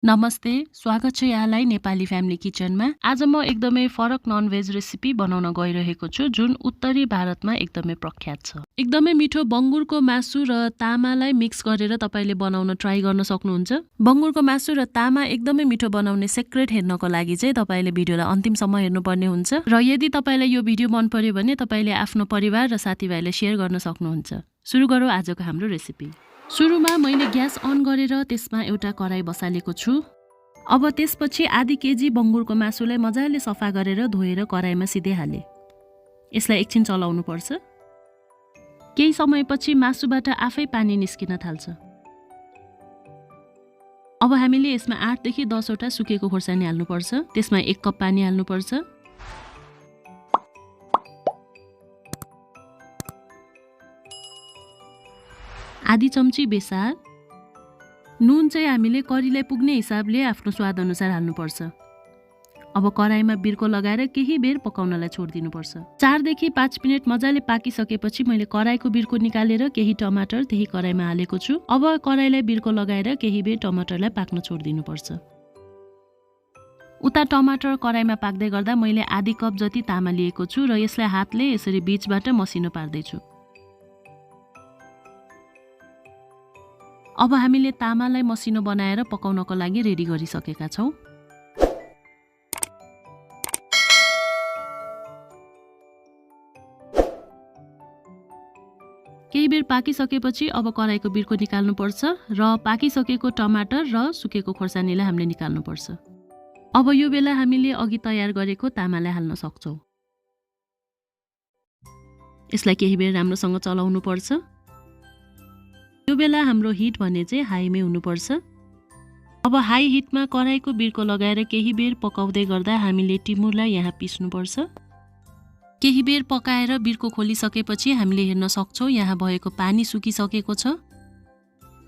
नमस्ते, स्वागत छ यहाँलाई नेपाली फ्यामिली किचनमा। आज म एकदमै फरक ननभेज रेसिपी बनाउन गइरहेको छु जुन उत्तरी भारतमा एकदमै प्रख्यात छ। एकदमै मिठो बङ्गुरको मासु र तामालाई मिक्स गरेर तपाईले बनाउन ट्राई गर्न सक्नुहुन्छ। बङ्गुरको मासु र तामा एकदमै मिठो बनाउने सिक्रेट हेर्नको लागि चाहिँ तपाईले भिडियोलाई अन्तिमसम्म हेर्नुपर्ने हुन्छ र यदि तपाईलाई यो भिडियो मन पर्यो भने तपाईले आफ्नो परिवार र साथीभाइलाई शेयर गर्न सक्नुहुन्छ। सुरु गरौँ आजको हाम्रो रेसिपी। सुरुमा मैले ग्यास अन गरेर त्यसमा एउटा कराई बसालेको छु। अब त्यसपछि आधी केजी बङ्गुरको मासुलाई मजाले सफा गरेर धोएर कराईमा सिधै हाले। यसलाई एकछिन चलाउनु पर्छ। केही समयपछि मासुबाट आफै पानी निस्किन थाल्छ। अब हामीले यसमा 8 देखि 10 वटा सुकेको खोर्सानी हाल्नुपर्छ। त्यसमा 1 कप पानी हाल्नुपर्छ। आधी चम्ची बेसार, नुन चाहिँ हामीले करीलाई पुग्ने हिसाबले आफ्नो स्वाद अनुसार हाल्नुपर्छ। अब कराईमा बिर्को लगाएर केही बेर पकाउनलाई छोडिदिनुपर्छ। 4 देखि 5 मिनेट मजाले पाकिसकेपछि मैले कराईको बिर्को निकालेर केही टमाटर त्यही कराईमा हालेको छु। अब कराईलाई बिर्को लगाएर केही बेर टमाटरलाई पाक्न छोडिदिनुपर्छ। उता टमाटर कराईमा पाक्दै गर्दा मैले आधी कप जति तामा लिएको छु र यसलाई हातले यसरी बीचबाट मसिनो पार्दै छु। अब हामीले तामालाई मसिनो बनाएर पकाउनको लागि रेडी गरिसकेका छौं। केही बेर पाकिसकेपछि अब कराईको बिर्को निकाल्नु पर्छ र पाकिसकेको टमाटर र सुकेको खोर्सानीलाई हामीले निकाल्नु पर्छ। अब यो बेला हामीले अघि तयार गरेको तामालाई हाल्न सक्छौं। यसलाई केही बेर राम्रोसँग चलाउनु पर्छ। यो बेला हाम्रो हिट भने चाहिँ हाईमै हुनुपर्छ। अब हाई हिटमा कराईको बिर्को लगाएर केही बेर पकाउँदै गर्दा हामीले टिमुरलाई यहाँ पिस्नुपर्छ। केही बेर पकाएर बिर्को खोलिसकेपछि हामीले हेर्न सक्छौं यहाँ भएको पानी सुकिसकेको छ।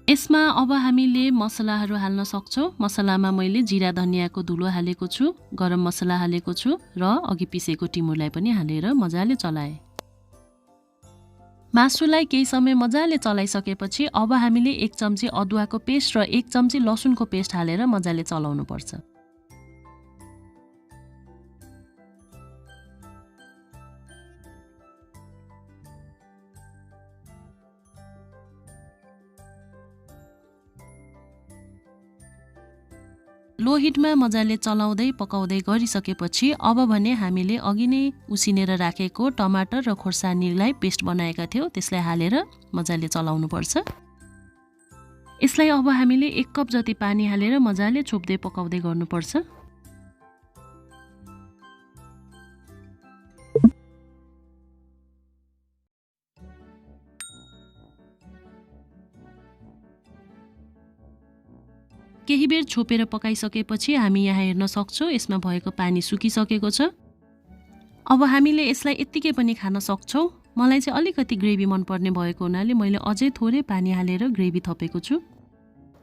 यसमा अब हामीले मसलाहरू हाल्न सक्छौं। मसलामा मैले जिरा धनियाको धुलो हालेको छु, गरम मसला हालेको छु र अघि पिसेको टिमुरलाई पनि हालेर मजाले चलाए। मासुलाई केही समय मजाले चलाइसकेपछि अब हामीले 1 चम्ची अदुवाको पेस्ट र 1 चम्ची लसुनको पेस्ट हालेर मजाले चलाउनु पर्छ। लो हिटमा मजाले चलाउँदै पकाउँदै गरिसकेपछि अब भने हामीले अघि नै उसिनेर राखेको टमाटर र खोर्सानीलाई पेस्ट बनाएका थियौं त्यसलाई हालेर मजाले चलाउनु पर्छ। यसलाई अब हामीले 1 कप जति पानी हालेर मजाले छोप्दै पकाउँदै गर्नुपर्छ। केही बेर छोपेर पकाइसकेपछि हामी यहाँ हेर्न सक्छौं यसमा भएको पानी सुकिसकेको छ। अब हामीले यसलाई यतिकै पनि खान सक्छौं। मलाई चाहिँ अलिकति ग्रेभी मन पर्ने भएको हुनाले मैले अझै थोरै पानी हालेर ग्रेभी थपेको छु।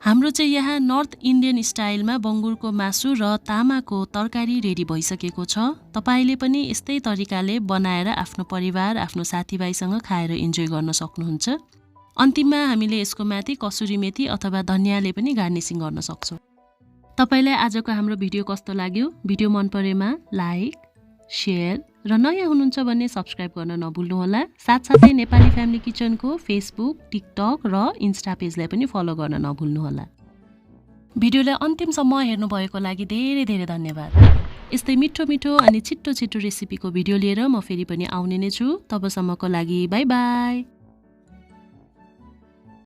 हाम्रो चाहिँ यहाँ नर्थ इन्डियन स्टाइलमा बङ्गुरको मासु र तामाको तरकारी रेडी भइसकेको छ। तपाईले पनि यस्तै तरिकाले बनाएर आफ्नो परिवार, आफ्नो साथीभाइसँग खाएर इन्जोय गर्न सक्नुहुन्छ। अन्तिममा हामीले यसको माथि कसुरी मेथी अथवा धनियाले पनि गार्निशिङ गर्न सक्छौं। तपाईलाई आजको हाम्रो भिडियो कस्तो लाग्यो? भिडियो मन परेमा लाइक, शेयर र नयाँ हुनुहुन्छ भने सब्स्क्राइब गर्न नभुल्नुहोला। साथसाथै नेपाली फ्यामिली किचनको फेसबुक, टिकटक र इन्स्टा पेजलाई पनि फलो गर्न नभुल्नुहोला। भिडियोलाई अन्तिमसम्म हेर्नु भएको लागि धेरै धेरै धन्यवाद। यस्तै मिठो मिठो अनि छिटो छिटो रेसिपीको भिडियो लिएर म फेरि पनि आउने नै छु। तबसम्मको लागि बाइ बाइ।